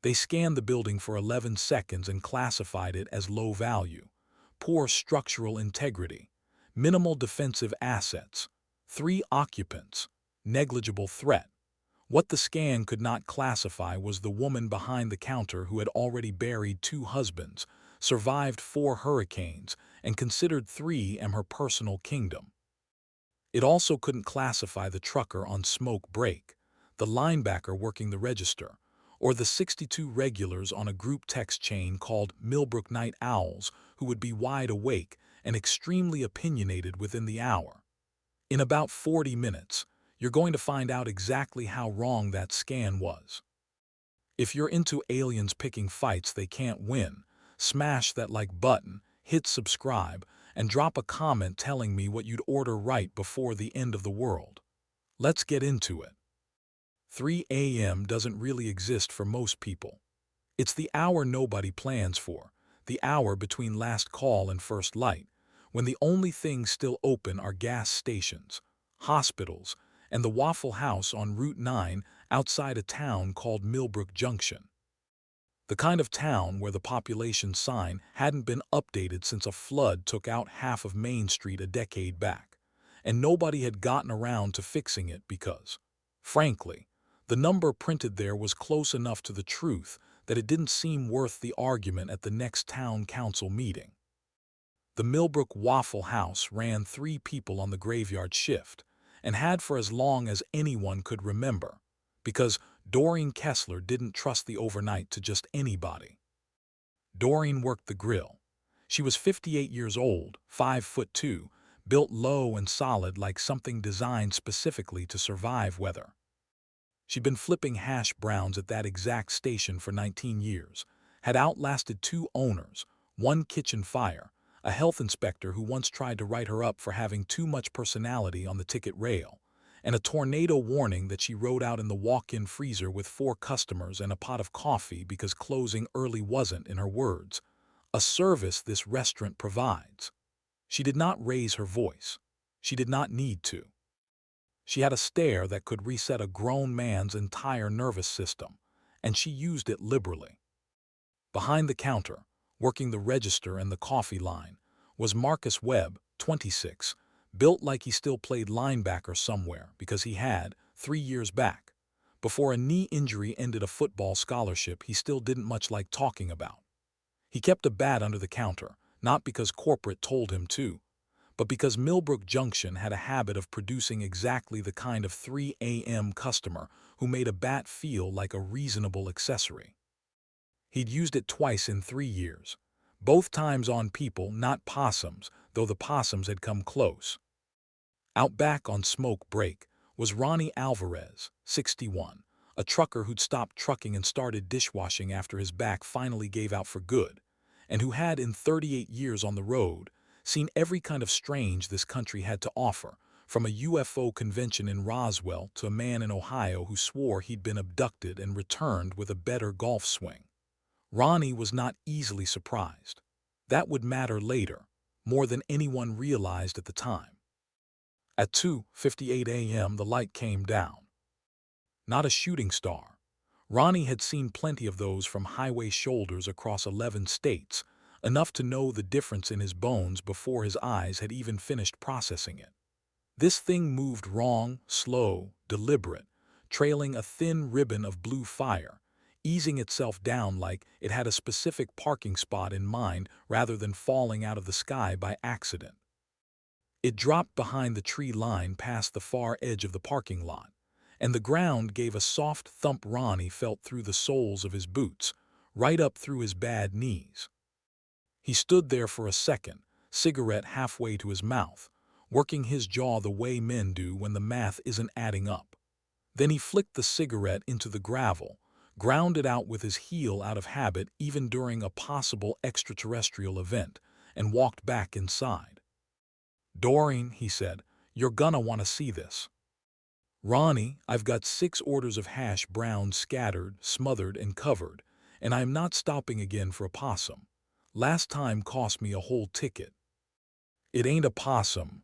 They scanned the building for 11 seconds and classified it as low value, poor structural integrity, minimal defensive assets, 3 occupants, negligible threat. What the scan could not classify was the woman behind the counter who had already buried 2 husbands, survived 4 hurricanes, and considered 3 her personal kingdom. It also couldn't classify the trucker on smoke break, the linebacker working the register, or the 62 regulars on a group text chain called Millbrook Night Owls who would be wide awake and extremely opinionated within the hour. In about 40 minutes, you're going to find out exactly how wrong that scan was. If you're into aliens picking fights they can't win, smash that like button, hit subscribe, and drop a comment telling me what you'd order right before the end of the world. Let's get into it. 3 a.m. doesn't really exist for most people. It's the hour nobody plans for, the hour between last call and first light, when the only things still open are gas stations, hospitals, and the Waffle House on Route 9 outside a town called Millbrook Junction. The kind of town where the population sign hadn't been updated since a flood took out half of Main Street a decade back, and nobody had gotten around to fixing it because, frankly, the number printed there was close enough to the truth that it didn't seem worth the argument at the next town council meeting. The Millbrook Waffle House ran 3 people on the graveyard shift, and had for as long as anyone could remember, because Doreen Kessler didn't trust the overnight to just anybody. Doreen worked the grill. She was 58 years old, 5'2", built low and solid like something designed specifically to survive weather. She'd been flipping hash browns at that exact station for 19 years, had outlasted 2 owners, 1 kitchen fire, a health inspector who once tried to write her up for having too much personality on the ticket rail, and a tornado warning that she wrote out in the walk-in freezer with 4 customers and a pot of coffee because closing early wasn't, in her words, a service this restaurant provides. She did not raise her voice. She did not need to. She had a stare that could reset a grown man's entire nervous system, and she used it liberally. Behind the counter, working the register and the coffee line, was Marcus Webb, 26, built like he still played linebacker somewhere because he had, 3 years back, before a knee injury ended a football scholarship he still didn't much like talking about. He kept a bat under the counter, not because corporate told him to, but because Millbrook Junction had a habit of producing exactly the kind of 3 a.m. customer who made a bat feel like a reasonable accessory. He'd used it twice in 3 years, both times on people, not possums, though the possums had come close. Out back on smoke break was Ronnie Alvarez, 61, a trucker who'd stopped trucking and started dishwashing after his back finally gave out for good, and who had, in 38 years on the road, seen every kind of strange this country had to offer, from a UFO convention in Roswell to a man in Ohio who swore he'd been abducted and returned with a better golf swing. Ronnie was not easily surprised. That would matter later, more than anyone realized at the time. At 2:58 a.m. the light came down. Not a shooting star. Ronnie had seen plenty of those from highway shoulders across 11 states, enough to know the difference in his bones before his eyes had even finished processing it. This thing moved wrong, slow, deliberate, trailing a thin ribbon of blue fire, easing itself down like it had a specific parking spot in mind rather than falling out of the sky by accident. It dropped behind the tree line past the far edge of the parking lot, and the ground gave a soft thump Ronnie felt through the soles of his boots, right up through his bad knees. He stood there for a second, cigarette halfway to his mouth, working his jaw the way men do when the math isn't adding up. Then he flicked the cigarette into the gravel, ground it out with his heel out of habit even during a possible extraterrestrial event, and walked back inside. "Doreen," he said, "you're gonna want to see this." "Ronnie, I've got 6 orders of hash browns scattered, smothered, and covered, and I'm not stopping again for a possum. Last time cost me a whole ticket." "It ain't a possum."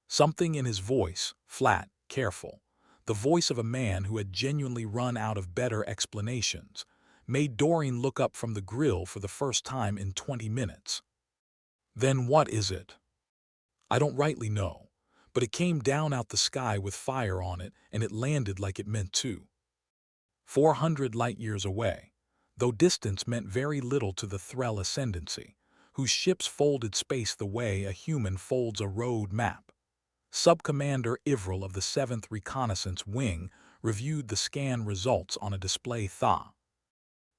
Something in his voice, flat, careful, the voice of a man who had genuinely run out of better explanations, made Doreen look up from the grill for the first time in 20 minutes. "Then what is it?" "I don't rightly know, but it came down out the sky with fire on it, and it landed like it meant to. 400 light-years away, though distance meant very little to the Threll Ascendancy, whose ships folded space the way a human folds a road map. Sub-Commander Ivrill of the 7th Reconnaissance Wing reviewed the scan results on a display thaw.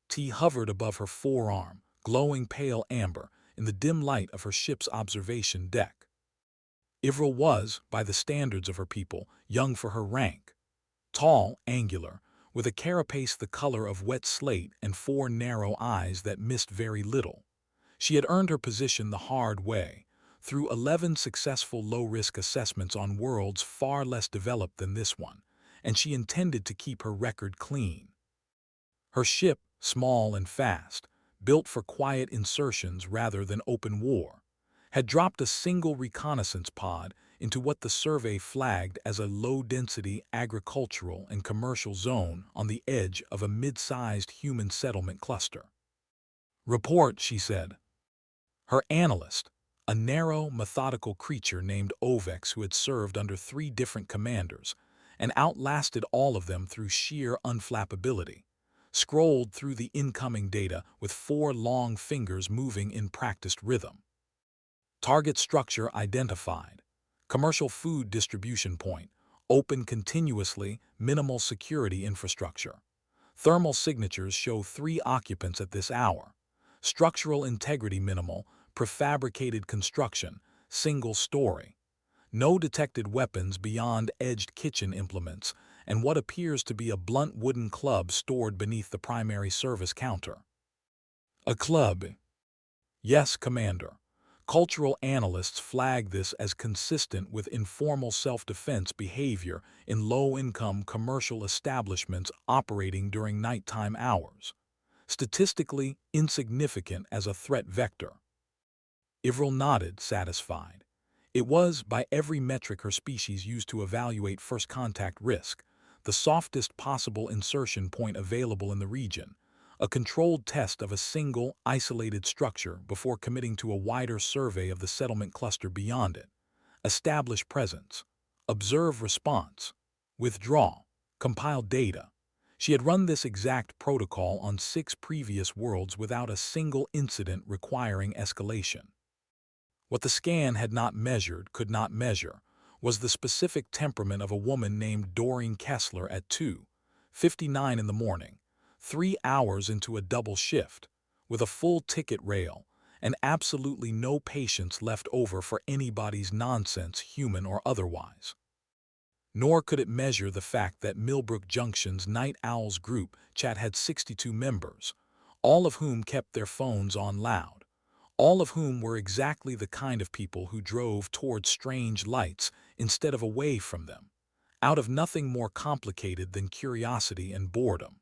T hovered above her forearm, glowing pale amber in the dim light of her ship's observation deck. Ivrill was, by the standards of her people, young for her rank. Tall, angular, with a carapace the color of wet slate and 4 narrow eyes that missed very little. She had earned her position the hard way, through 11 successful low-risk assessments on worlds far less developed than this one, and she intended to keep her record clean. Her ship, small and fast, built for quiet insertions rather than open war, had dropped a single reconnaissance pod into what the survey flagged as a low-density agricultural and commercial zone on the edge of a mid-sized human settlement cluster. "Report," she said. Her analyst, a narrow, methodical creature named Ovex who had served under 3 different commanders and outlasted all of them through sheer unflappability, scrolled through the incoming data with 4 long fingers moving in practiced rhythm. Target structure identified. Commercial food distribution point. Open continuously, minimal security infrastructure. Thermal signatures show 3 occupants at this hour. Structural integrity minimal, prefabricated construction, single story. No detected weapons beyond edged kitchen implements and what appears to be a blunt wooden club stored beneath the primary service counter. "A club?" "Yes, Commander. Cultural analysts flag this as consistent with informal self-defense behavior in low-income commercial establishments operating during nighttime hours. Statistically insignificant as a threat vector." Ivrill nodded, satisfied. It was, by every metric her species used to evaluate first contact risk, the softest possible insertion point available in the region, a controlled test of a single, isolated structure before committing to a wider survey of the settlement cluster beyond it. Establish presence. Observe response. Withdraw. Compile data. She had run this exact protocol on 6 previous worlds without a single incident requiring escalation. What the scan had not measured, could not measure, was the specific temperament of a woman named Doreen Kessler at 2:59 in the morning, 3 hours into a double shift, with a full ticket rail, and absolutely no patience left over for anybody's nonsense, human or otherwise. Nor could it measure the fact that Millbrook Junction's Night Owls group chat had 62 members, all of whom kept their phones on loud, all of whom were exactly the kind of people who drove towards strange lights instead of away from them, out of nothing more complicated than curiosity and boredom.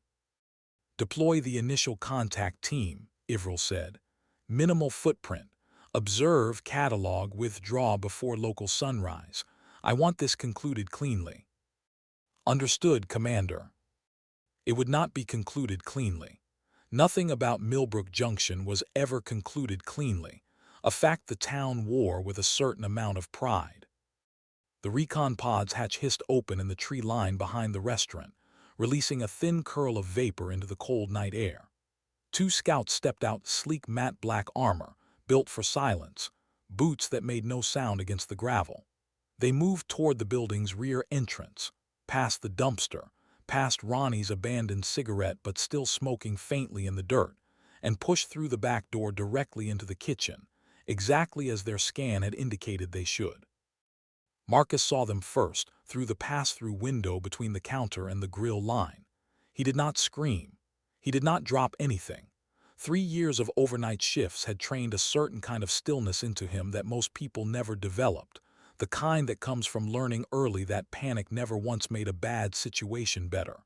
"Deploy the initial contact team," Ivrill said. "Minimal footprint. Observe, catalog, withdraw before local sunrise. I want this concluded cleanly." "Understood, Commander." It would not be concluded cleanly. Nothing about Millbrook Junction was ever concluded cleanly, a fact the town wore with a certain amount of pride. The recon pod's hatch hissed open in the tree line behind the restaurant, releasing a thin curl of vapor into the cold night air. 2 scouts stepped out, sleek matte black armor, built for silence, boots that made no sound against the gravel. They moved toward the building's rear entrance, past the dumpster, past Ronnie's abandoned cigarette but still smoking faintly in the dirt, and pushed through the back door directly into the kitchen, exactly as their scan had indicated they should. Marcus saw them first, through the pass-through window between the counter and the grill line. He did not scream. He did not drop anything. 3 years of overnight shifts had trained a certain kind of stillness into him that most people never developed, the kind that comes from learning early that panic never once made a bad situation better.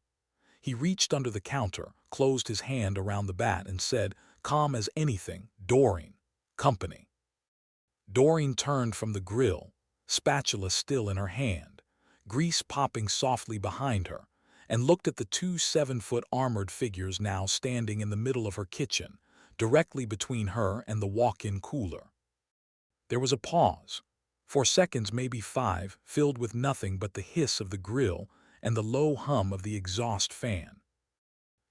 He reached under the counter, closed his hand around the bat, and said, calm as anything, "Doreen, company." Doreen turned from the grill, spatula still in her hand, grease popping softly behind her, and looked at the two 7-foot armored figures now standing in the middle of her kitchen, directly between her and the walk-in cooler. There was a pause. For seconds, maybe 5, filled with nothing but the hiss of the grill and the low hum of the exhaust fan.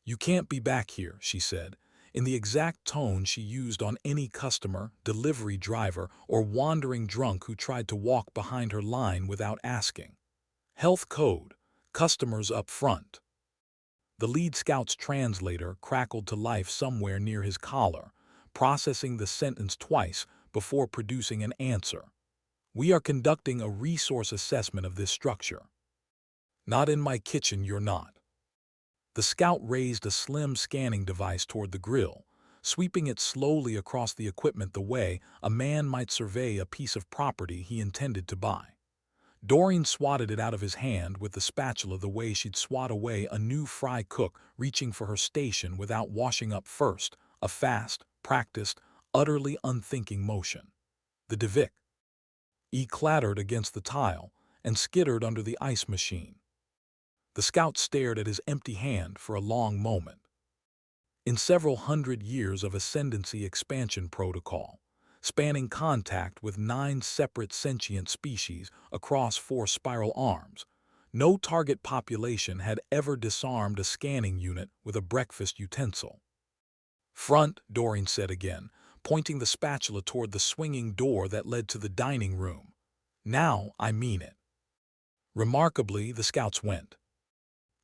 "You can't be back here," she said, in the exact tone she used on any customer, delivery driver, or wandering drunk who tried to walk behind her line without asking. "Health code. Customers up front." The lead scout's translator crackled to life somewhere near his collar, processing the sentence twice before producing an answer. "We are conducting a resource assessment of this structure." "Not in my kitchen, you're not." The scout raised a slim scanning device toward the grill, sweeping it slowly across the equipment the way a man might survey a piece of property he intended to buy. Doreen swatted it out of his hand with the spatula the way she'd swat away a new fry cook reaching for her station without washing up first, a fast, practiced, utterly unthinking motion. The Devik clattered against the tile and skittered under the ice machine. The scout stared at his empty hand for a long moment. In several hundred years of ascendancy expansion protocol, spanning contact with 9 separate sentient species across 4 spiral arms, no target population had ever disarmed a scanning unit with a breakfast utensil. "Front," Doreen said again, pointing the spatula toward the swinging door that led to the dining room. "Now I mean it." Remarkably, the scouts went.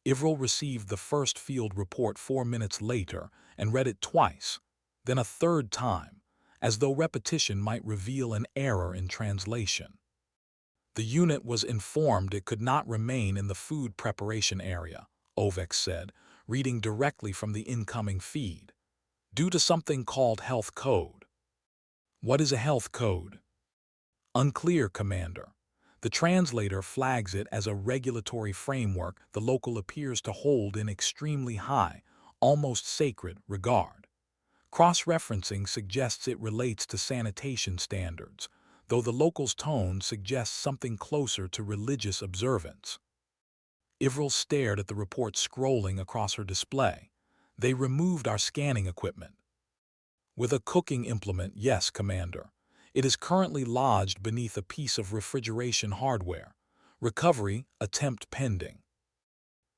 Ivrill received the first field report 4 minutes later and read it twice, then a third time, as though repetition might reveal an error in translation. The unit was informed it could not remain in the food preparation area, Ovex said, reading directly from the incoming feed, due to something called health code. "What is a health code?" "Unclear, Commander. The translator flags it as a regulatory framework the local appears to hold in extremely high, almost sacred, regard. Cross-referencing suggests it relates to sanitation standards, though the local's tone suggests something closer to religious observance." Ivrill stared at the report scrolling across her display. "They removed our scanning equipment." "With a cooking implement, yes, Commander. It is currently lodged beneath a piece of refrigeration hardware. Recovery attempt pending."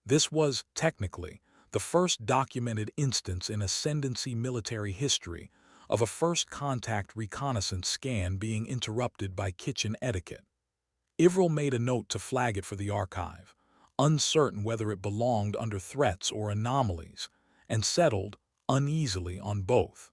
This was, technically, the first documented instance in ascendancy military history of a first-contact reconnaissance scan being interrupted by kitchen etiquette. Ivrill made a note to flag it for the archive, uncertain whether it belonged under threats or anomalies, and settled uneasily on both.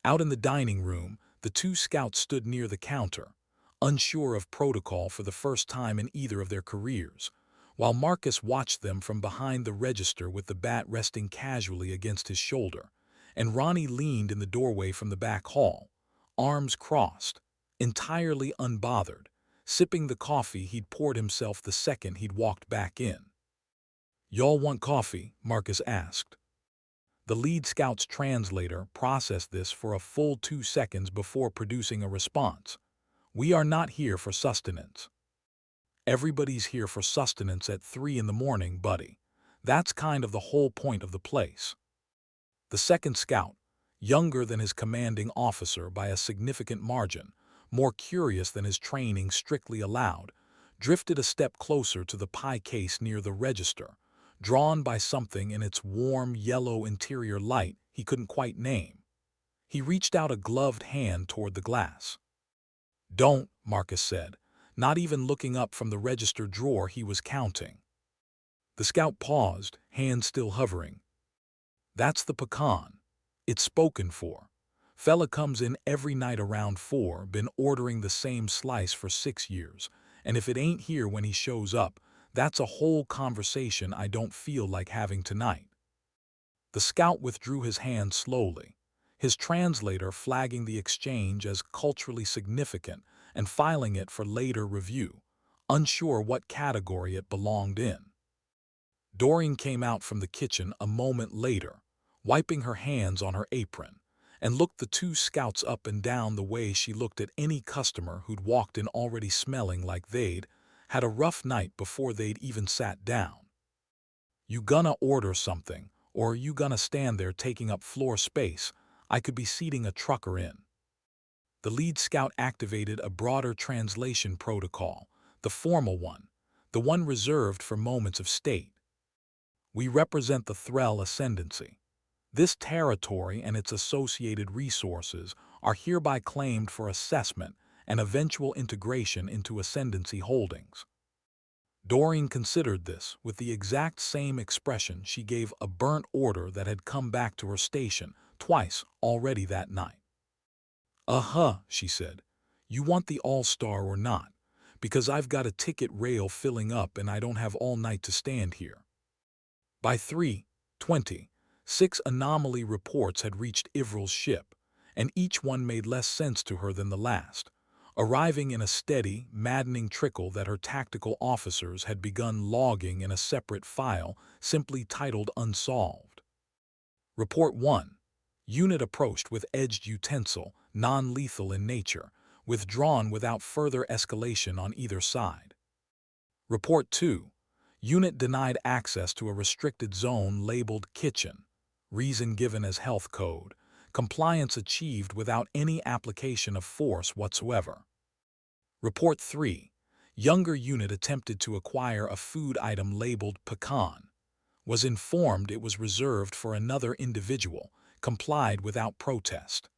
Out in the dining room, the 2 scouts stood near the counter, unsure of protocol for the first time in either of their careers, while Marcus watched them from behind the register with the bat resting casually against his shoulder, and Ronnie leaned in the doorway from the back hall, arms crossed, entirely unbothered, sipping the coffee he'd poured himself the second he'd walked back in. "Y'all want coffee?" Marcus asked. The lead scout's translator processed this for a full 2 seconds before producing a response. "We are not here for sustenance." "Everybody's here for sustenance at 3 in the morning, buddy. That's kind of the whole point of the place." The second scout, younger than his commanding officer by a significant margin, more curious than his training strictly allowed, drifted a step closer to the pie case near the register, drawn by something in its warm yellow interior light he couldn't quite name. He reached out a gloved hand toward the glass. "Don't," Marcus said, not even looking up from the register drawer he was counting. The scout paused, hand still hovering. "That's the pecan. It's spoken for. Fella comes in every night around 4, been ordering the same slice for 6 years, and if it ain't here when he shows up, that's a whole conversation I don't feel like having tonight." The scout withdrew his hand slowly, his translator flagging the exchange as culturally significant and filing it for later review, unsure what category it belonged in. Doreen came out from the kitchen a moment later, wiping her hands on her apron, and looked the 2 scouts up and down the way she looked at any customer who'd walked in already smelling like they'd had a rough night before they'd even sat down. You gonna order something, or you gonna stand there taking up floor space? I could be seating a trucker in. The lead scout activated a broader translation protocol, the formal one, the one reserved for moments of state. We represent the Threll ascendancy. This territory and its associated resources are hereby claimed for assessment and eventual integration into ascendancy holdings. Doreen considered this with the exact same expression she gave a burnt order that had come back to her station twice already that night. "Uh-huh," she said. "You want the All-Star or not? Because I've got a ticket rail filling up and I don't have all night to stand here." By 3:20, 6 anomaly reports had reached Ivril's ship, and each one made less sense to her than the last, arriving in a steady, maddening trickle that her tactical officers had begun logging in a separate file simply titled Unsolved. Report 1. Unit approached with edged utensil, non-lethal in nature, withdrawn without further escalation on either side. Report 2. Unit denied access to a restricted zone labeled Kitchen. Reason given as health code. Compliance achieved without any application of force whatsoever. Report 3. Younger unit attempted to acquire a food item labeled Pecan. Was informed it was reserved for another individual. Complied without protest.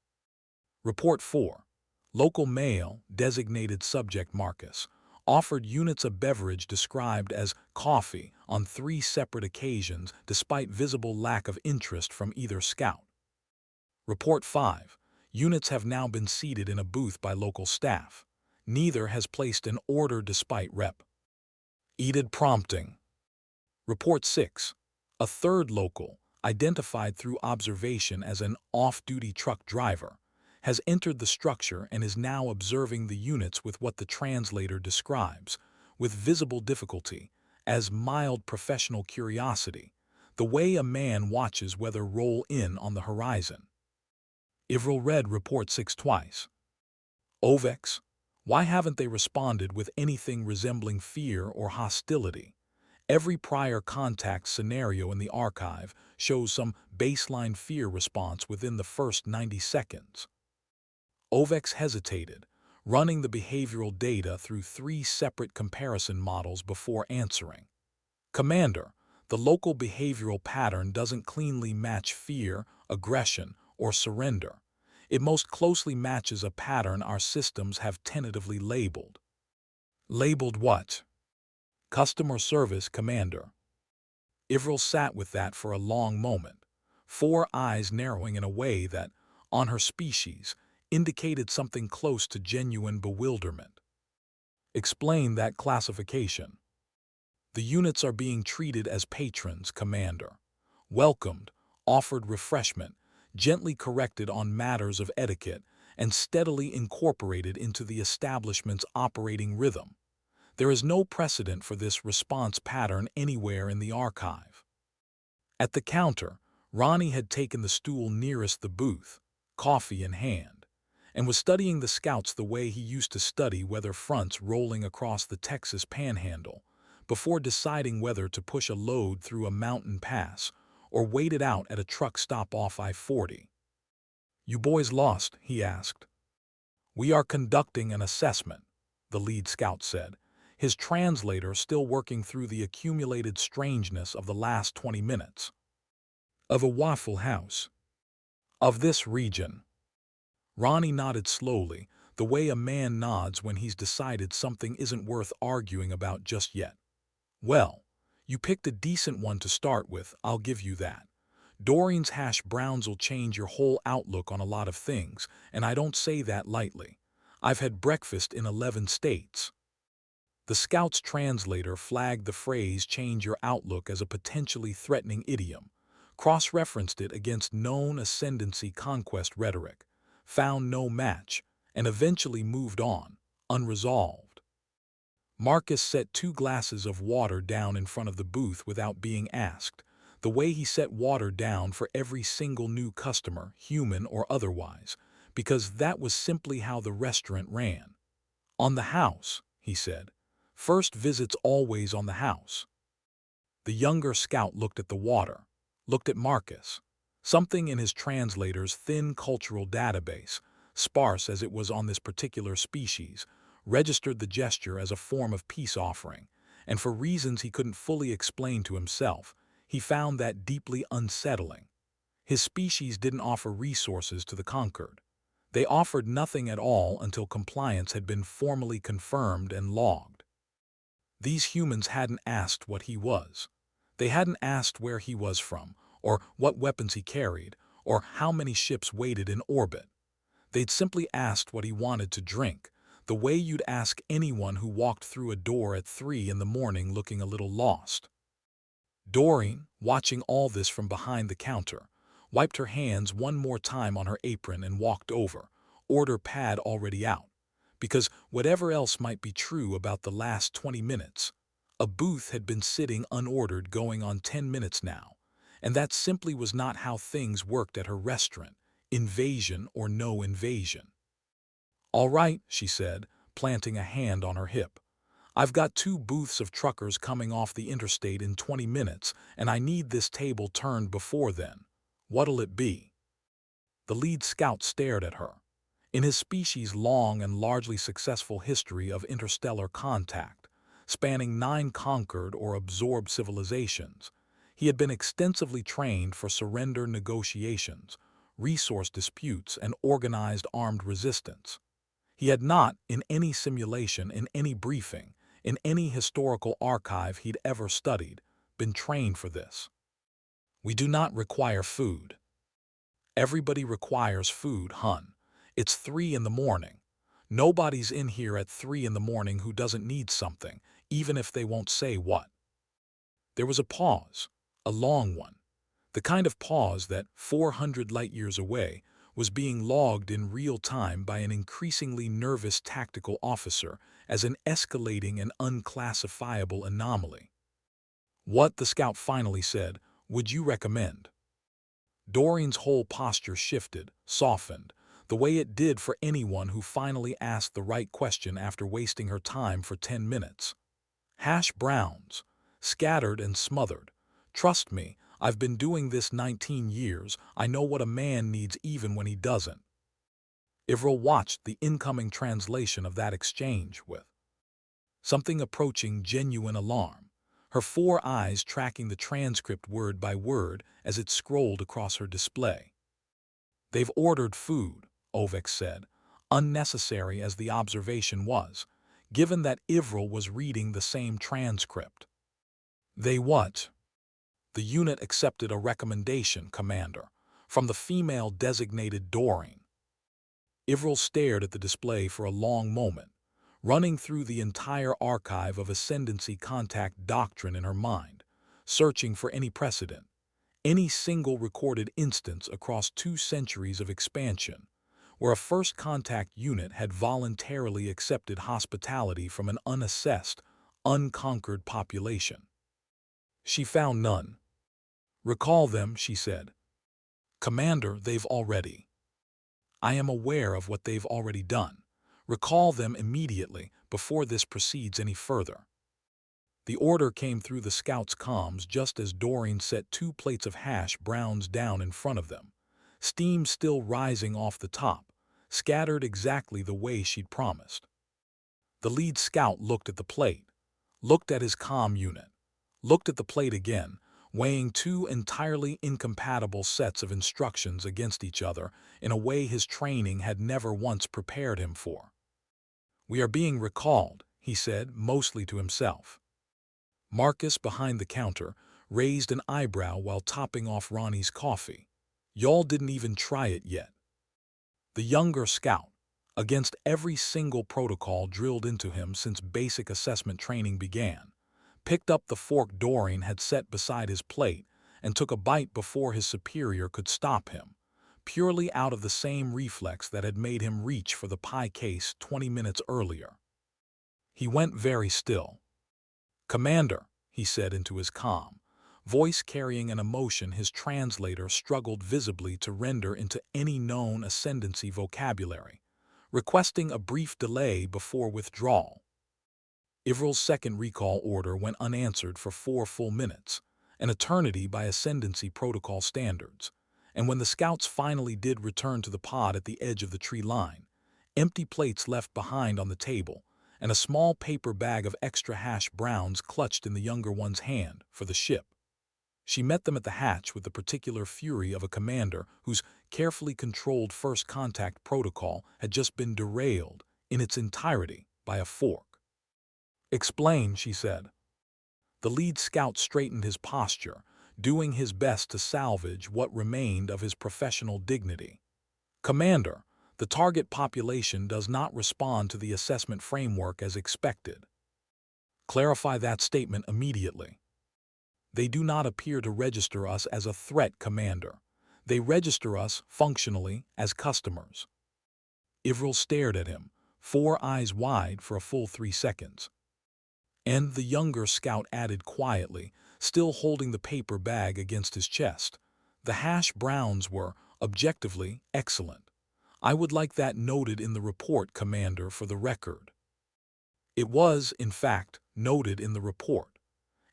Report 4. Local male, designated subject Marcus, offered units a beverage described as coffee on 3 separate occasions despite visible lack of interest from either scout. Report 5. Units have now been seated in a booth by local staff. Neither has placed an order despite Rep. Eded prompting. Report 6. A third local, identified through observation as an off-duty truck driver, has entered the structure and is now observing the units with what the translator describes, with visible difficulty, as mild professional curiosity, the way a man watches weather roll in on the horizon. Ivril read Report 6 twice. Ovex, why haven't they responded with anything resembling fear or hostility? Every prior contact scenario in the archive shows some baseline fear response within the first 90 seconds. Ovex hesitated, running the behavioral data through 3 separate comparison models before answering. Commander, the local behavioral pattern doesn't cleanly match fear, aggression, or surrender. It most closely matches a pattern our systems have tentatively labeled. Labeled what? Customer service, Commander. Ivril sat with that for a long moment, 4 eyes narrowing in a way that, on her species, indicated something close to genuine bewilderment. Explain that classification. The units are being treated as patrons, Commander. Welcomed, offered refreshment, gently corrected on matters of etiquette, and steadily incorporated into the establishment's operating rhythm. There is no precedent for this response pattern anywhere in the archive. At the counter, Ronnie had taken the stool nearest the booth, coffee in hand, and was studying the scouts the way he used to study weather fronts rolling across the Texas Panhandle, before deciding whether to push a load through a mountain pass or wait it out at a truck stop off I-40. "You boys lost?" he asked. "We are conducting an assessment," the lead scout said, his translator still working through the accumulated strangeness of the last 20 minutes. "Of a Waffle House. Of this region." Ronnie nodded slowly, the way a man nods when he's decided something isn't worth arguing about just yet. "Well, you picked a decent one to start with, I'll give you that. Doreen's hash browns'll change your whole outlook on a lot of things, and I don't say that lightly. I've had breakfast in 11 states." The scout's translator flagged the phrase "change your outlook" as a potentially threatening idiom, cross-referenced it against known ascendancy conquest rhetoric, found no match, and eventually moved on, unresolved. Marcus set 2 glasses of water down in front of the booth without being asked, the way he set water down for every single new customer, human or otherwise, because that was simply how the restaurant ran. "On the house," he said. "First visit's always on the house." The younger scout looked at the water, looked at Marcus. Something in his translator's thin cultural database, sparse as it was on this particular species, registered the gesture as a form of peace offering, and for reasons he couldn't fully explain to himself, he found that deeply unsettling. His species didn't offer resources to the conquered. They offered nothing at all until compliance had been formally confirmed and logged. These humans hadn't asked what he was. They hadn't asked where he was from, or what weapons he carried, or how many ships waited in orbit. They'd simply asked what he wanted to drink, the way you'd ask anyone who walked through a door at 3 in the morning looking a little lost. Doreen, watching all this from behind the counter, wiped her hands one more time on her apron and walked over, order pad already out. Because whatever else might be true about the last 20 minutes, a booth had been sitting unordered going on 10 minutes now, and that simply was not how things worked at her restaurant, invasion or no invasion. "All right," she said, planting a hand on her hip. "I've got 2 booths of truckers coming off the interstate in 20 minutes, and I need this table turned before then. What'll it be?" The lead scout stared at her. In his species' long and largely successful history of interstellar contact, spanning 9 conquered or absorbed civilizations, he had been extensively trained for surrender negotiations, resource disputes, and organized armed resistance. He had not, in any simulation, in any briefing, in any historical archive he'd ever studied, been trained for this. "We do not require food." "Everybody requires food, hun. It's 3 in the morning. Nobody's in here at 3 in the morning who doesn't need something, even if they won't say what." There was a pause, a long one, the kind of pause that, 400 light-years away, was being logged in real time by an increasingly nervous tactical officer as an escalating and unclassifiable anomaly. "What," the scout finally said, "would you recommend?" Doreen's whole posture shifted, softened, the way it did for anyone who finally asked the right question after wasting her time for 10 minutes. "Hash browns, scattered and smothered. Trust me, I've been doing this 19 years, I know what a man needs even when he doesn't." Ivril watched the incoming translation of that exchange with something approaching genuine alarm, her 4 eyes tracking the transcript word by word as it scrolled across her display. "They've ordered food," Ovek said, unnecessary as the observation was, given that Ivril was reading the same transcript. "They what?" "The unit accepted a recommendation, Commander, from the female designated Doreen." Ivril stared at the display for a long moment, running through the entire archive of ascendancy contact doctrine in her mind, searching for any precedent, any single recorded instance across 2 centuries of expansion, where a first contact unit had voluntarily accepted hospitality from an unassessed, unconquered population. She found none. "Recall them," she said. "Commander, they've already." "I am aware of what they've already done. Recall them immediately before this proceeds any further." The order came through the scouts' comms just as Doreen set 2 plates of hash browns down in front of them, steam still rising off the top, scattered exactly the way she'd promised. The lead scout looked at the plate, looked at his comm unit, looked at the plate again, weighing 2 entirely incompatible sets of instructions against each other in a way his training had never once prepared him for. "We are being recalled," he said, mostly to himself. Marcus, behind the counter, raised an eyebrow while topping off Ronnie's coffee. "Y'all didn't even try it yet." The younger scout, against every single protocol drilled into him since basic assessment training began, picked up the fork Doreen had set beside his plate and took a bite before his superior could stop him, purely out of the same reflex that had made him reach for the pie case 20 minutes earlier. He went very still. "Commander," he said into his comm, voice carrying an emotion his translator struggled visibly to render into any known ascendancy vocabulary, requesting a brief delay before withdrawal. Ivril's second recall order went unanswered for 4 full minutes, an eternity by Ascendancy protocol standards. And when the scouts finally did return to the pod at the edge of the tree line, empty plates left behind on the table, and a small paper bag of extra hash browns clutched in the younger one's hand for the ship. She met them at the hatch with the particular fury of a commander whose carefully controlled first contact protocol had just been derailed in its entirety by a fork. "Explain," she said. The lead scout straightened his posture, doing his best to salvage what remained of his professional dignity. "Commander, the target population does not respond to the assessment framework as expected." "Clarify that statement immediately." "They do not appear to register us as a threat, Commander. They register us, functionally, as customers." Ivril stared at him, 4 eyes wide for a full 3 seconds. And the younger scout added quietly, still holding the paper bag against his chest, "The hash browns were, objectively, excellent. I would like that noted in the report, Commander, for the record." It was, in fact, noted in the report.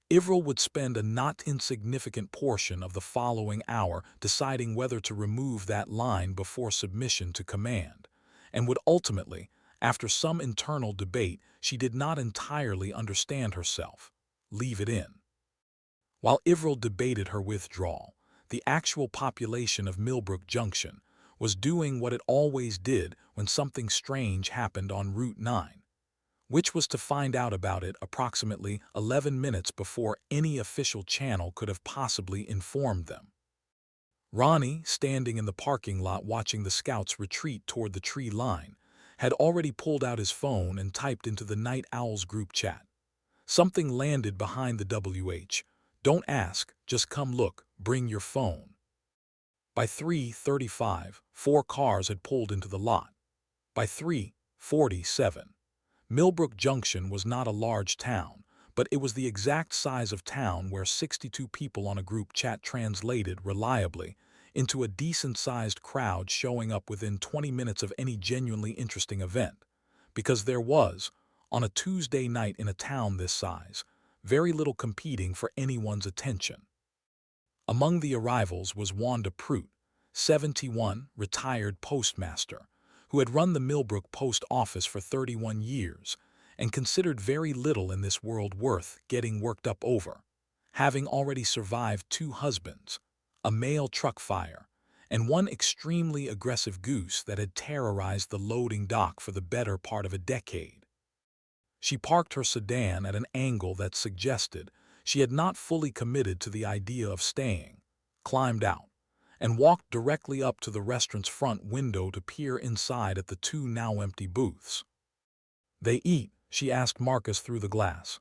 Ivril would spend a not insignificant portion of the following hour deciding whether to remove that line before submission to command, and would ultimately, after some internal debate she did not entirely understand herself, leave it in. While Ivril debated her withdrawal, the actual population of Millbrook Junction was doing what it always did when something strange happened on Route 9. Which was to find out about it approximately 11 minutes before any official channel could have possibly informed them. Ronnie, standing in the parking lot watching the scouts retreat toward the tree line, had already pulled out his phone and typed into the Night Owls group chat. Something landed behind the WH. "Don't ask, just come look, bring your phone." By 3:35, 4 cars had pulled into the lot. By 3:47, Millbrook Junction was not a large town, but it was the exact size of town where 62 people on a group chat translated reliably into a decent-sized crowd showing up within 20 minutes of any genuinely interesting event, because there was, on a Tuesday night in a town this size, very little competing for anyone's attention. Among the arrivals was Wanda Prout, 71, retired postmaster, who had run the Millbrook post office for 31 years and considered very little in this world worth getting worked up over, having already survived 2 husbands, a male truck fire, and one extremely aggressive goose that had terrorized the loading dock for the better part of a decade. She parked her sedan at an angle that suggested she had not fully committed to the idea of staying, climbed out, and walked directly up to the restaurant's front window to peer inside at the 2 now empty booths. "They eat?" she asked Marcus through the glass.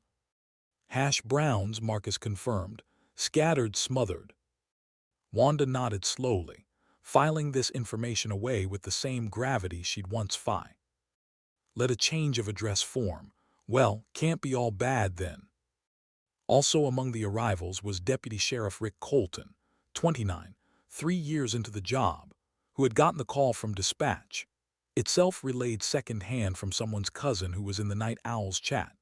"Hash browns," Marcus confirmed, "scattered, smothered." Wanda nodded slowly, filing this information away with the same gravity she'd once fi. "Let a change of address form. Well, can't be all bad then." Also among the arrivals was Deputy Sheriff Rick Colton, 29, 3 years into the job, who had gotten the call from dispatch, itself relayed second-hand from someone's cousin who was in the Night Owls chat,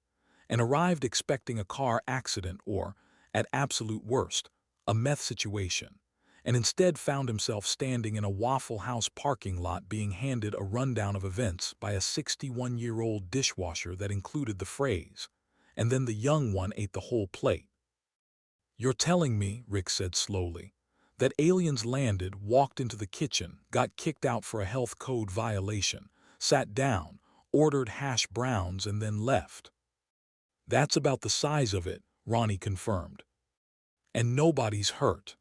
and arrived expecting a car accident or, at absolute worst, a meth situation, and instead found himself standing in a Waffle House parking lot being handed a rundown of events by a 61-year-old dishwasher that included the phrase, "And then the young one ate the whole plate." "You're telling me," Rick said slowly, "that aliens landed, walked into the kitchen, got kicked out for a health code violation, sat down, ordered hash browns, and then left?" "That's about the size of it," Ronnie confirmed. "And nobody's hurt."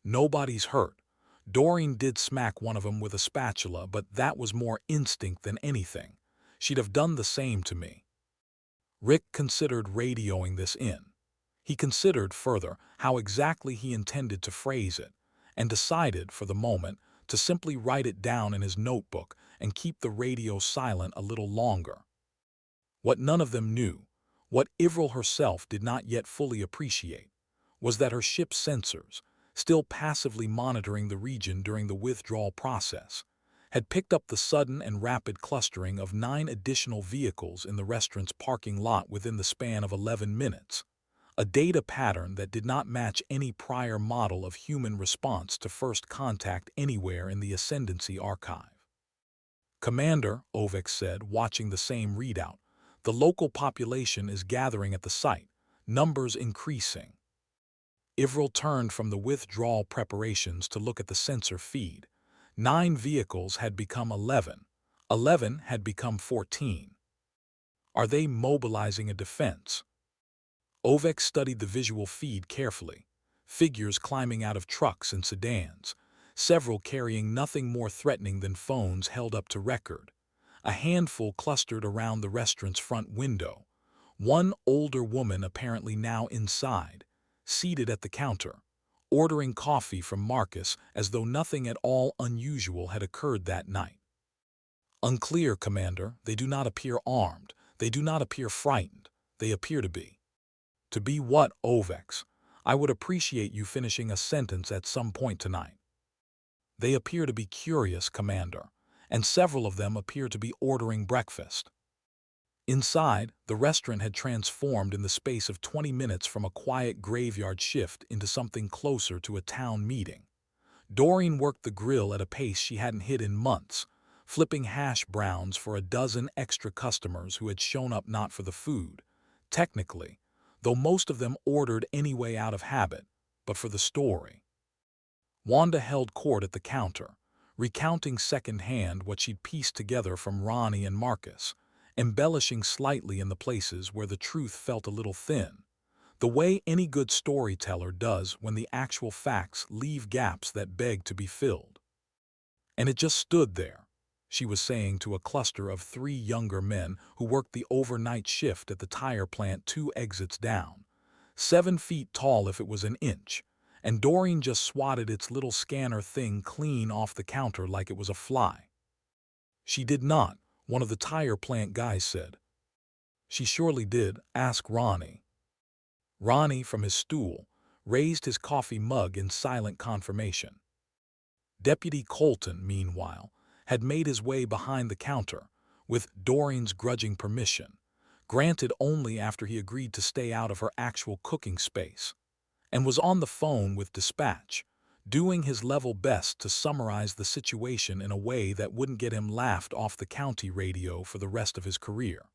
"Nobody's hurt. Doreen did smack one of them with a spatula, but that was more instinct than anything. She'd have done the same to me." Rick considered radioing this in. He considered, further, how exactly he intended to phrase it, and decided, for the moment, to simply write it down in his notebook and keep the radio silent a little longer. What none of them knew, what Ivril herself did not yet fully appreciate, was that her ship's sensors, still passively monitoring the region during the withdrawal process, had picked up the sudden and rapid clustering of 9 additional vehicles in the restaurant's parking lot within the span of 11 minutes, a data pattern that did not match any prior model of human response to first contact anywhere in the Ascendancy archive. "Commander," Ovek said, watching the same readout, "the local population is gathering at the site, numbers increasing." Ivril turned from the withdrawal preparations to look at the sensor feed. 9 vehicles had become 11. 11 had become 14. Are they mobilizing a defense? Ovek studied the visual feed carefully. Figures climbing out of trucks and sedans, several carrying nothing more threatening than phones held up to record. A handful clustered around the restaurant's front window. One older woman apparently now inside, seated at the counter, ordering coffee from Marcus as though nothing at all unusual had occurred that night. "Unclear, Commander. They do not appear armed. They do not appear frightened. They appear to be." "To be what, Ovex? I would appreciate you finishing a sentence at some point tonight." "They appear to be curious, Commander, and several of them appear to be ordering breakfast." Inside, the restaurant had transformed in the space of 20 minutes from a quiet graveyard shift into something closer to a town meeting. Doreen worked the grill at a pace she hadn't hit in months, flipping hash browns for a dozen extra customers who had shown up not for the food, technically, though most of them ordered anyway out of habit, but for the story. Wanda held court at the counter, recounting secondhand what she'd pieced together from Ronnie and Marcus, embellishing slightly in the places where the truth felt a little thin, the way any good storyteller does when the actual facts leave gaps that beg to be filled. "And it just stood there," she was saying to a cluster of 3 younger men who worked the overnight shift at the tire plant 2 exits down. 7 feet tall if it was an inch, and Doreen just swatted its little scanner thing clean off the counter like it was a fly. "She did not," one of the tire plant guys said. "She surely did, ask Ronnie." Ronnie, from his stool, raised his coffee mug in silent confirmation. Deputy Colton, meanwhile, had made his way behind the counter, with Doreen's grudging permission, granted only after he agreed to stay out of her actual cooking space, and was on the phone with dispatch, doing his level best to summarize the situation in a way that wouldn't get him laughed off the county radio for the rest of his career.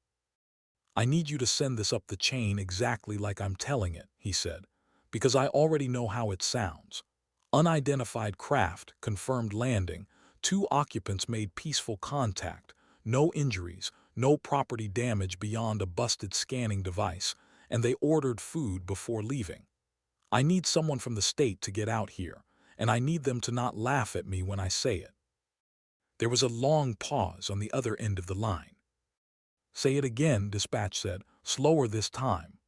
"I need you to send this up the chain exactly like I'm telling it," he said, "because I already know how it sounds. Unidentified craft, confirmed landing, 2 occupants made peaceful contact, no injuries, no property damage beyond a busted scanning device, and they ordered food before leaving. I need someone from the state to get out here, and I need them to not laugh at me when I say it." There was a long pause on the other end of the line. "Say it again," dispatch said, slower this time.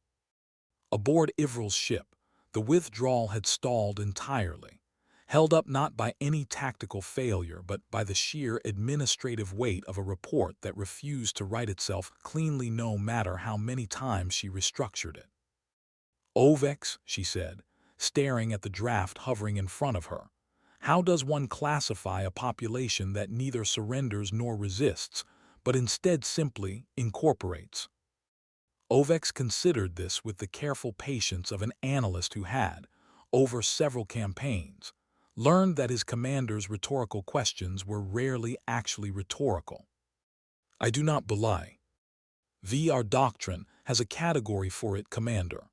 Aboard Ivril's ship, the withdrawal had stalled entirely, held up not by any tactical failure but by the sheer administrative weight of a report that refused to write itself cleanly no matter how many times she restructured it. "Ovex," she said, staring at the draft hovering in front of her, "how does one classify a population that neither surrenders nor resists, but instead simply incorporates?" Ovex considered this with the careful patience of an analyst who had, over several campaigns, learned that his commander's rhetorical questions were rarely actually rhetorical. "I do not belie. Our doctrine has a category for it, Commander."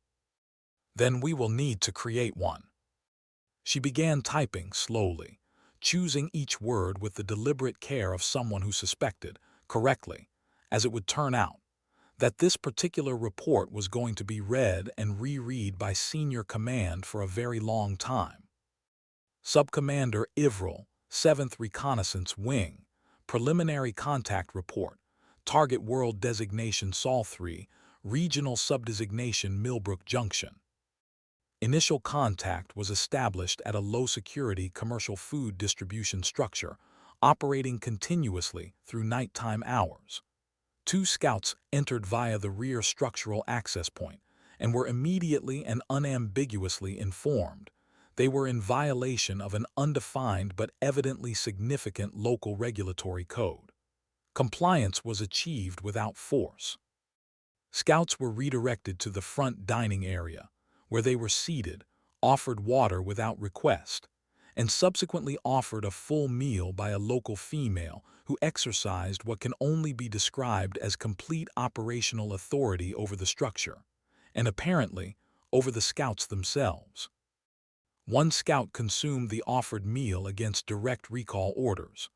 "Then we will need to create one." She began typing slowly, choosing each word with the deliberate care of someone who suspected, correctly, as it would turn out, that this particular report was going to be read and reread by senior command for a very long time. "Subcommander Ivril, 7th Reconnaissance Wing, Preliminary Contact Report, Target World Designation Sol 3, Regional Subdesignation Millbrook Junction. Initial contact was established at a low-security commercial food distribution structure, operating continuously through nighttime hours. 2 scouts entered via the rear structural access point and were immediately and unambiguously informed They were in violation of an undefined but evidently significant local regulatory code. Compliance was achieved without force. Scouts were redirected to the front dining area, where they were seated, offered water without request, and subsequently offered a full meal by a local female who exercised what can only be described as complete operational authority over the structure, and apparently over the scouts themselves. One scout consumed the offered meal against direct recall orders.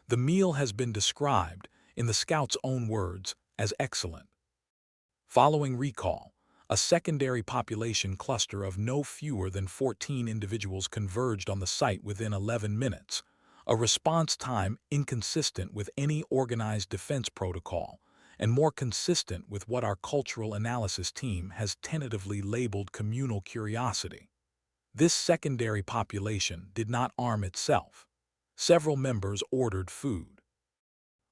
The meal has been described, in the scout's own words, as excellent. Following recall, a secondary population cluster of no fewer than 14 individuals converged on the site within 11 minutes, a response time inconsistent with any organized defense protocol and more consistent with what our cultural analysis team has tentatively labeled communal curiosity. This secondary population did not arm itself. Several members ordered food.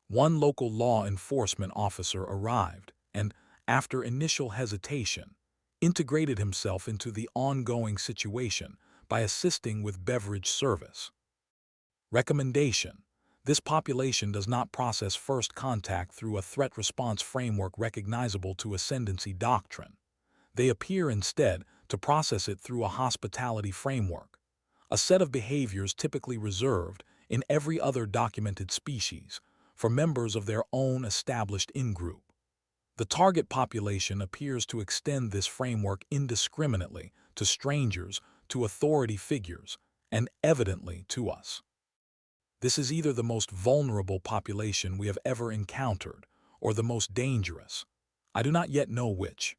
One local law enforcement officer arrived and, after initial hesitation, integrated himself into the ongoing situation by assisting with beverage service. Recommendation: this population does not process first contact through a threat response framework recognizable to ascendancy doctrine. They appear instead to process it through a hospitality framework, a set of behaviors typically reserved, in every other documented species, for members of their own established in-group. The target population appears to extend this framework indiscriminately to strangers, to authority figures, and evidently to us. This is either the most vulnerable population we have ever encountered, or the most dangerous. I do not yet know which.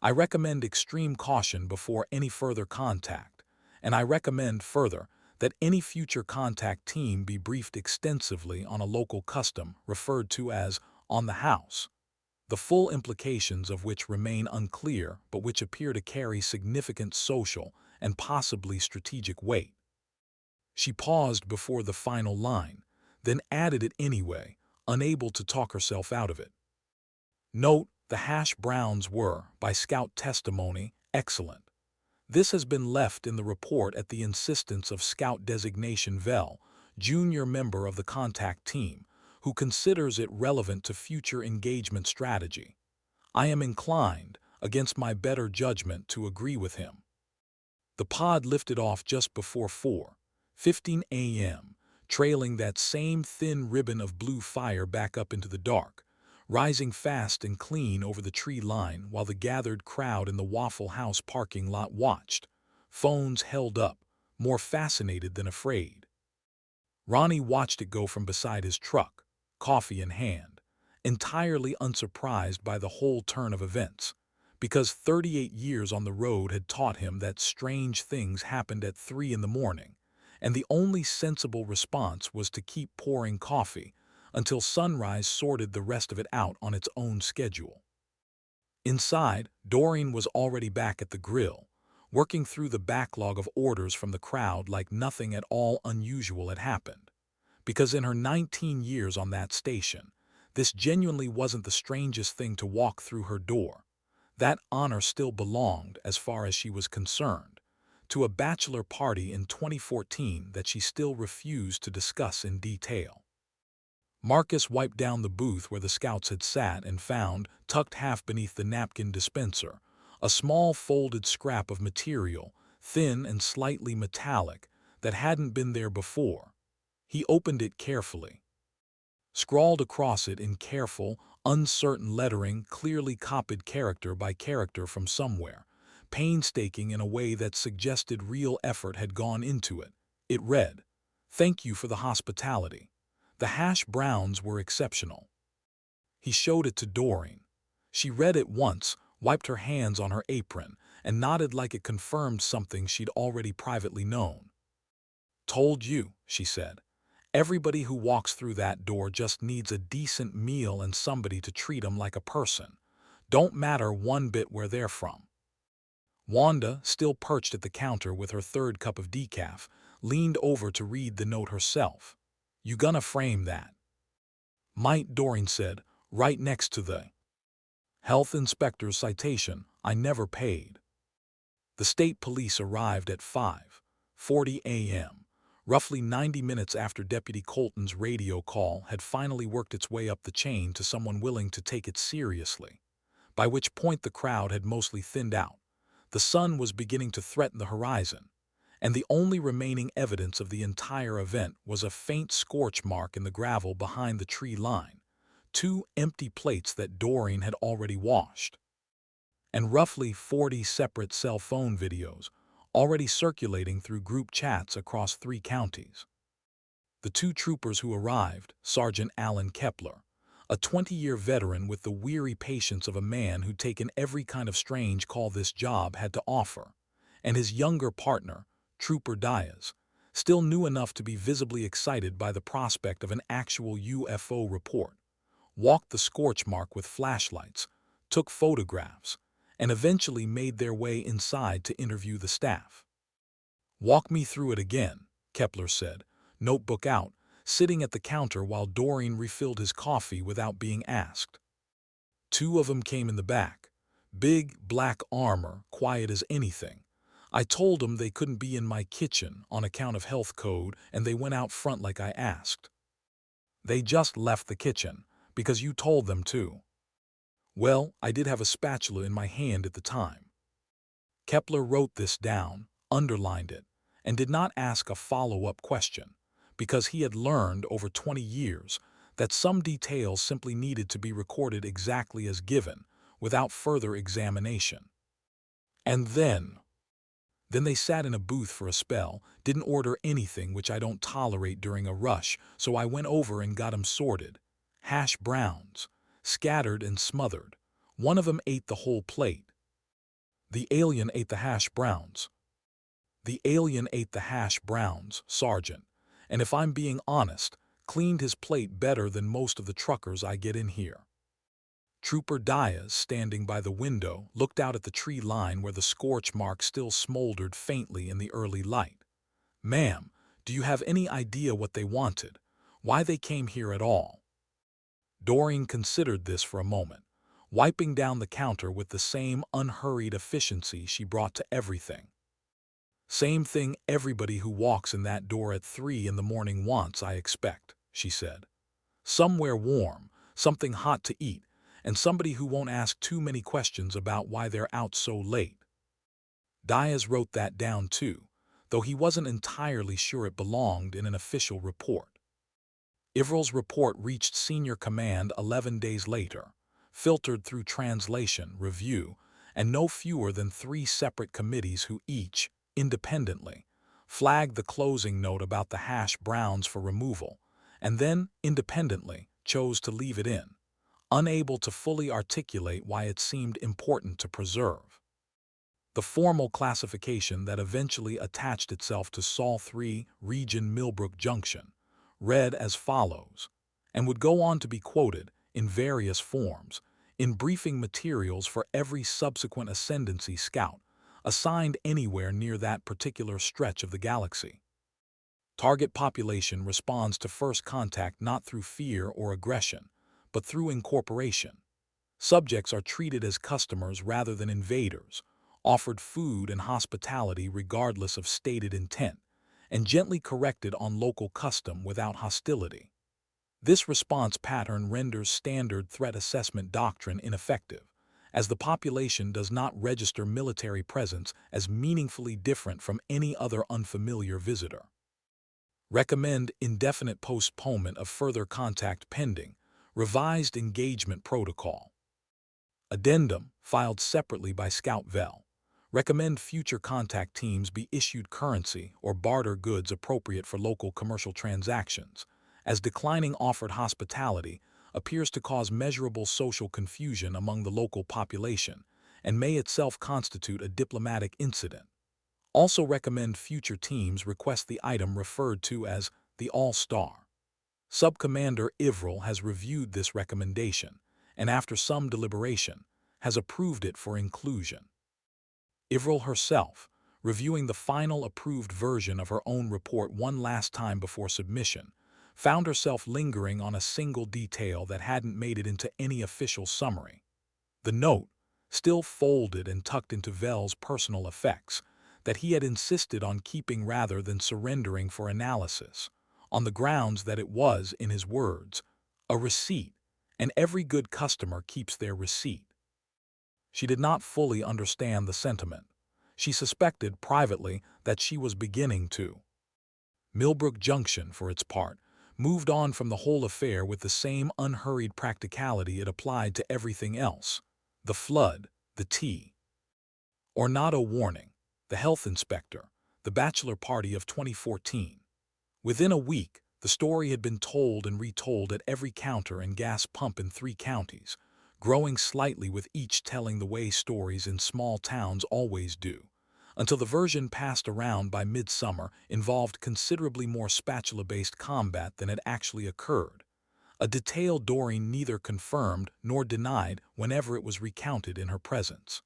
I recommend extreme caution before any further contact, and I recommend further that any future contact team be briefed extensively on a local custom referred to as on the house, the full implications of which remain unclear but which appear to carry significant social and possibly strategic weight. She paused before the final line, then added it anyway, unable to talk herself out of it. Note: the hash browns were, by scout testimony, excellent. This has been left in the report at the insistence of Scout Designation Vel, junior member of the contact team, who considers it relevant to future engagement strategy. I am inclined, against my better judgment, to agree with him. The pod lifted off just before 4:15 a.m., trailing that same thin ribbon of blue fire back up into the dark, rising fast and clean over the tree line while the gathered crowd in the Waffle House parking lot watched, phones held up, more fascinated than afraid. Ronnie watched it go from beside his truck, coffee in hand, entirely unsurprised by the whole turn of events, because 38 years on the road had taught him that strange things happened at 3 in the morning, and the only sensible response was to keep pouring coffee until sunrise sorted the rest of it out on its own schedule. Inside, Doreen was already back at the grill, working through the backlog of orders from the crowd like nothing at all unusual had happened, because in her 19 years on that station, this genuinely wasn't the strangest thing to walk through her door. That honor still belonged, as far as she was concerned, to a bachelor party in 2014 that she still refused to discuss in detail. Marcus wiped down the booth where the scouts had sat and found, tucked half beneath the napkin dispenser, a small folded scrap of material, thin and slightly metallic, that hadn't been there before. He opened it carefully. Scrawled across it in careful, uncertain lettering, clearly copied character by character from somewhere, painstaking in a way that suggested real effort had gone into it, it read, "Thank you for the hospitality. The hash browns were exceptional." He showed it to Doreen. She read it once, wiped her hands on her apron, and nodded like it confirmed something she'd already privately known. "Told you," she said. "Everybody who walks through that door just needs a decent meal and somebody to treat 'em like a person. Don't matter one bit where they're from." Wanda, still perched at the counter with her third cup of decaf, leaned over to read the note herself. "You gonna frame that?" "Might," Doreen said, "right next to the health inspector's citation I never paid." The state police arrived at 5. 8:40 a.m., roughly 90 minutes after Deputy Colton's radio call had finally worked its way up the chain to someone willing to take it seriously, by which point the crowd had mostly thinned out. The sun was beginning to threaten the horizon, and the only remaining evidence of the entire event was a faint scorch mark in the gravel behind the tree line, two empty plates that Doreen had already washed, and roughly 40 separate cell phone videos already circulating through group chats across 3 counties. The 2 troopers who arrived, Sergeant Alan Kepler, a 20-year veteran with the weary patience of a man who'd taken every kind of strange call this job had to offer, and his younger partner, Trooper Diaz, still new enough to be visibly excited by the prospect of an actual UFO report, walked the scorch mark with flashlights, took photographs, and eventually made their way inside to interview the staff. "Walk me through it again," Kepler said, notebook out, sitting at the counter while Doreen refilled his coffee without being asked. "2 of them came in the back. Big, black armor, quiet as anything. I told them they couldn't be in my kitchen on account of health code, and they went out front like I asked. They just left the kitchen, because you told them to. Well, I did have a spatula in my hand at the time." Kepler wrote this down, underlined it, and did not ask a follow-up question, because he had learned over 20 years that some details simply needed to be recorded exactly as given, without further examination. And then they sat in a booth for a spell, didn't order anything, which I don't tolerate during a rush, so I went over and got 'em sorted. Hash browns, scattered and smothered. One of 'em ate the whole plate. The alien ate the hash browns. The alien ate the hash browns, Sergeant, and if I'm being honest, cleaned his plate better than most of the truckers I get in here. Trooper Diaz, standing by the window, looked out at the tree line where the scorch mark still smoldered faintly in the early light. "Ma'am, do you have any idea what they wanted? Why they came here at all?" Doreen considered this for a moment, wiping down the counter with the same unhurried efficiency she brought to everything. "Same thing everybody who walks in that door at 3 in the morning wants, I expect," she said. "Somewhere warm, something hot to eat, and somebody who won't ask too many questions about why they're out so late." Diaz wrote that down too, though he wasn't entirely sure it belonged in an official report. Ivrel's report reached senior command 11 days later, filtered through translation, review, and no fewer than 3 separate committees who each, independently, flagged the closing note about the hash browns for removal, and then, independently, chose to leave it in, unable to fully articulate why it seemed important to preserve. The formal classification that eventually attached itself to Sol 3 Region Millbrook Junction read as follows, and would go on to be quoted, in various forms, in briefing materials for every subsequent ascendancy scout assigned anywhere near that particular stretch of the galaxy. Target population responds to first contact not through fear or aggression, but through incorporation. Subjects are treated as customers rather than invaders, offered food and hospitality regardless of stated intent, and gently corrected on local custom without hostility. This response pattern renders standard threat assessment doctrine ineffective, as the population does not register military presence as meaningfully different from any other unfamiliar visitor. Recommend indefinite postponement of further contact pending revised engagement protocol. Addendum, filed separately by Scout Vel. Recommend future contact teams be issued currency or barter goods appropriate for local commercial transactions, as declining offered hospitality appears to cause measurable social confusion among the local population and may itself constitute a diplomatic incident. Also recommend future teams request the item referred to as the All-Star. Subcommander Ivrel has reviewed this recommendation and, after some deliberation, has approved it for inclusion. Ivrel herself, reviewing the final approved version of her own report one last time before submission, found herself lingering on a single detail that hadn't made it into any official summary. The note, still folded and tucked into Vel's personal effects, that he had insisted on keeping rather than surrendering for analysis, on the grounds that it was, in his words, a receipt, and every good customer keeps their receipt. She did not fully understand the sentiment. She suspected privately that she was beginning to. Millbrook Junction, for its part, moved on from the whole affair with the same unhurried practicality it applied to everything else: the flood, the tea. Ornado warning, the health inspector, the bachelor party of 2014. Within a week, the story had been told and retold at every counter and gas pump in 3 counties, growing slightly with each telling the way stories in small towns always do, until the version passed around by midsummer involved considerably more spatula-based combat than had actually occurred, a detail Doreen neither confirmed nor denied whenever it was recounted in her presence.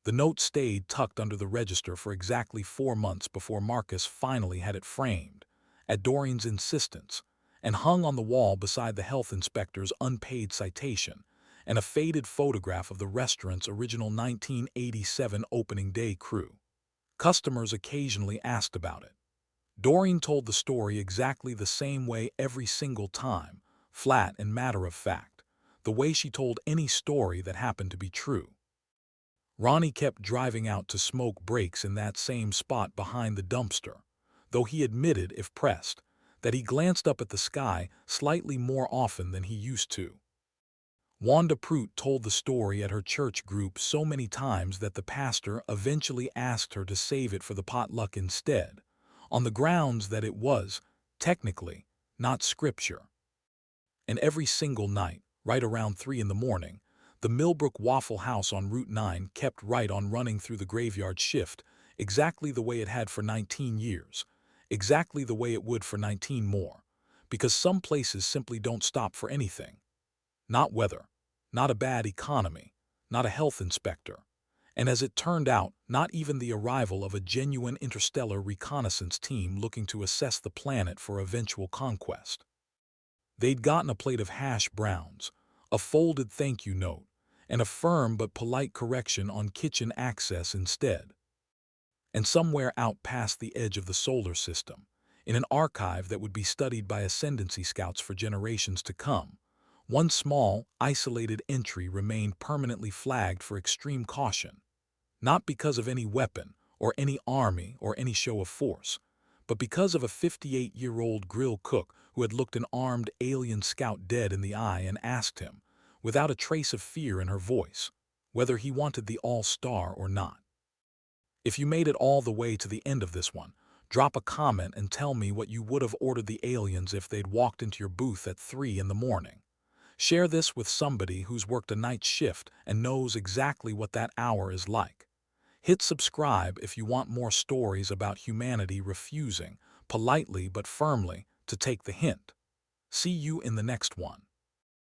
The note stayed tucked under the register for exactly 4 months before Marcus finally had it framed, at Doreen's insistence, and hung on the wall beside the health inspector's unpaid citation and a faded photograph of the restaurant's original 1987 opening day crew. Customers occasionally asked about it. Doreen told the story exactly the same way every single time, flat and matter-of-fact, the way she told any story that happened to be true. Ronnie kept driving out to smoke breaks in that same spot behind the dumpster, though he admitted, if pressed, that he glanced up at the sky slightly more often than he used to. Wanda Prout told the story at her church group so many times that the pastor eventually asked her to save it for the potluck instead, on the grounds that it was, technically, not scripture. And every single night, right around 3 in the morning, the Millbrook Waffle House on Route 9 kept right on running through the graveyard shift, exactly the way it had for 19 years, exactly the way it would for 19 more, because some places simply don't stop for anything. Not weather, not a bad economy, not a health inspector, and as it turned out, not even the arrival of a genuine interstellar reconnaissance team looking to assess the planet for eventual conquest. They'd gotten a plate of hash browns, a folded thank you note, and a firm but polite correction on kitchen access instead. And somewhere out past the edge of the solar system, in an archive that would be studied by ascendancy scouts for generations to come, one small, isolated entry remained permanently flagged for extreme caution, not because of any weapon or any army or any show of force, but because of a 58-year-old grill cook who had looked an armed alien scout dead in the eye and asked him, without a trace of fear in her voice, whether he wanted the All-Star or not. If you made it all the way to the end of this one, drop a comment and tell me what you would have ordered the aliens if they'd walked into your booth at 3 in the morning. Share this with somebody who's worked a night shift and knows exactly what that hour is like. Hit subscribe if you want more stories about humanity refusing, politely but firmly, to take the hint. See you in the next one.